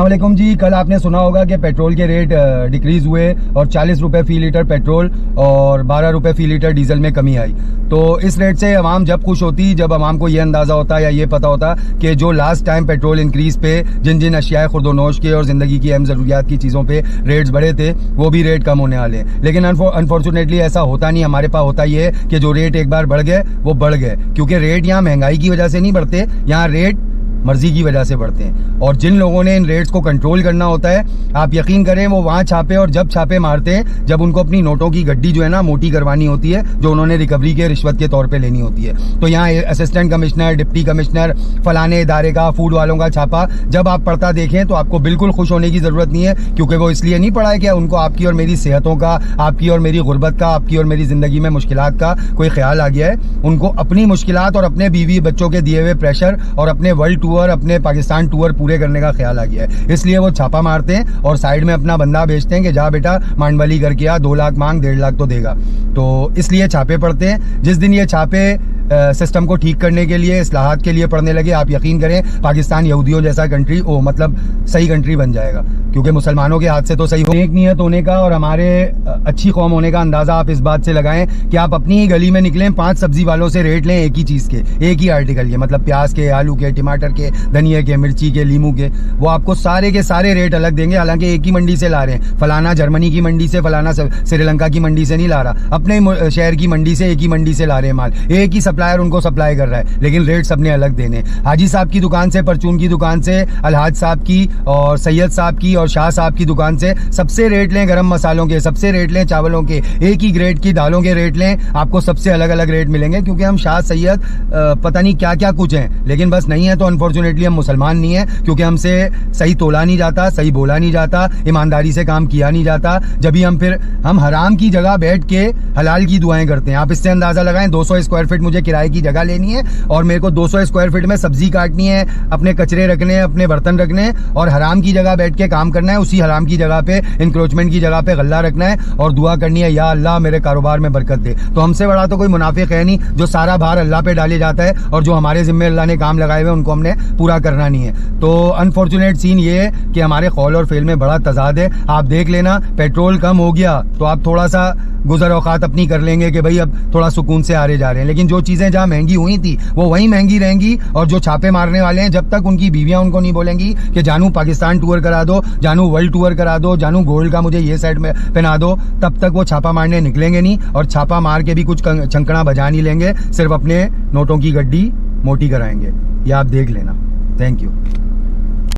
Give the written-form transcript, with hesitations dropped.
अस्सलामुअलैकुम जी। कल आपने सुना होगा कि पेट्रोल के रेट डिक्रीज हुए और 40 रुपए फी लीटर पेट्रोल और 12 रुपए फी लीटर डीजल में कमी आई। तो इस रेट से अवाम जब खुश होती, जब अवाम को ये अंदाजा होता या ये पता होता कि जो लास्ट टाइम पेट्रोल इंक्रीज पे जिन जिन अशियाए खुर्दोनोश के और जिंदगी की अहम जरूरियात की चीज़ों पे रेट्स बढ़े थे, वो भी रेट कम होने वाले हैं। लेकिन अनफॉर्चुनेटली ऐसा होता नहीं। हमारे पास होता ये है कि जो रेट एक बार बढ़ गए वो बढ़ गए, क्योंकि रेट यहाँ महंगाई की वजह से नहीं बढ़ते, यहाँ रेट मर्जी की वजह से बढ़ते हैं। और जिन लोगों ने इन रेट्स को कंट्रोल करना होता है, आप यकीन करें वो वहां छापे और जब छापे मारते हैं जब उनको अपनी नोटों की गड्डी जो है ना मोटी करवानी होती है, जो उन्होंने रिकवरी के रिश्वत के तौर पे लेनी होती है। तो यहाँ असिस्टेंट कमिश्नर, डिप्टी कमिश्नर, फलाने इदारे का, फूड वालों का छापा जब आप पढ़ता देखें तो आपको बिल्कुल खुश होने की जरूरत नहीं है, क्योंकि वो इसलिए नहीं पढ़ा है कि उनको आपकी और मेरी सेहतों का, आपकी और मेरी गुर्बत का, आपकी और मेरी जिंदगी में मुश्किलात का कोई ख्याल आ गया है। उनको अपनी मुश्किलात और अपने बीवी बच्चों के दिए हुए प्रेशर और अपने वर्ल्ड टूर, अपने पाकिस्तान टूर पूरे करने का ख्याल आ गया है। इसलिए वो छापा मारते हैं और साइड में अपना बंदा भेजते हैं कि जा बेटा मांडवाली करके आ, 2 लाख मांग, 1.5 लाख तो देगा। तो इसलिए छापे पड़ते हैं। जिस दिन ये छापे सिस्टम को ठीक करने के लिए, इस्लाहात के लिए पड़ने लगे, आप यकीन करें पाकिस्तान यहूदियों जैसा कंट्री, मतलब सही कंट्री बन जाएगा। क्योंकि मुसलमानों के हाथ से तो सही नेक नियत होने का और हमारे अच्छी कौम होने का अंदाजा आप इस बात से लगाएं कि आप अपनी ही गली में निकलें, 5 सब्जी वालों से रेट लें एक ही चीज के, एक ही आर्टिकल के, मतलब प्याज के, आलू के, टमाटर के, धनिया के, मिर्ची के, लीमू के, वो आपको सारे के सारे रेट अलग देंगे। हालांकि एक ही मंडी से ला रहे हैं, फलाना जर्मनी की मंडी से, फलाना श्रीलंका की मंडी से नहीं ला रहा, अपने शहर की मंडी से, एक ही मंडी से ला रहे हैं माल, एक ही सप्लायर उनको सप्लाई कर रहा है, लेकिन रेट सबने अलग देने। हाजी साहब की दुकान से, परचून की दुकान से, अलहाज साहब की और सैयद साहब की और शाह साहब की दुकान से सबसे रेट लें, गरम मसालों के सबसे रेट लें, चावलों के, एक ही ग्रेड की दालों के रेट लें, आपको सबसे अलग अलग रेट मिलेंगे। क्योंकि हम शाह सैयद पता नहीं क्या क्या कुछ हैं, लेकिन बस नहीं है तो अनफॉर्चुनेटली हम मुसलमान नहीं है, क्योंकि हमसे सही तोला नहीं जाता, सही बोला नहीं जाता, ईमानदारी से काम किया नहीं जाता। जब भी हम हराम की जगह बैठ के हलाल की दुआएं करते हैं। आप इससे अंदाजा लगाएं, 200 स्क्वायर फीट मुझे किराए की जगह लेनी है और मेरे को 200 स्क्वायर फीट में सब्जी काटनी है, अपने कचरे रखने हैं, अपने बर्तन रखने हैं और हराम की जगह बैठ के काम करना है। उसी हराम की जगह पे, इंक्रोचमेंट की जगह पे गल्ला रखना है और दुआ करनी है, या अल्लाह मेरे कारोबार में बरकत दे। तो हमसे बड़ा तो कोई मुनाफिक है नहीं जो सारा भार अल्लाह पे डाले जाता है और जो हमारे जिम्मे अल्लाह ने काम लगाए हुए उनको हमने पूरा करना नहीं है। तो अनफॉर्चुनेट सीन ये है कि हमारे कौल और फेल में बड़ा तजाद है। आप देख लेना, पेट्रोल कम हो गया तो आप थोड़ा सा गुजर औकात अपनी कर लेंगे कि भाई अब थोड़ा सुकून से आ रहे जा रहे हैं, लेकिन जो चीजें जहां महंगी हुई थी वो वहीं महंगी रहेंगी। और जो छापे मारने वाले हैं, जब तक उनकी बीवियां उनको नहीं बोलेंगी कि जानू पाकिस्तान टूर करा दो, जानू वर्ल्ड टूर करा दो, जानू गोल्ड का मुझे ये सेट में पहना दो, तब तक वो छापा मारने निकलेंगे नहीं। और छापा मार के भी कुछ छंकड़ा बजा नहीं लेंगे, सिर्फ अपने नोटों की गड्डी मोटी कराएंगे। ये आप देख लेना। Thank you.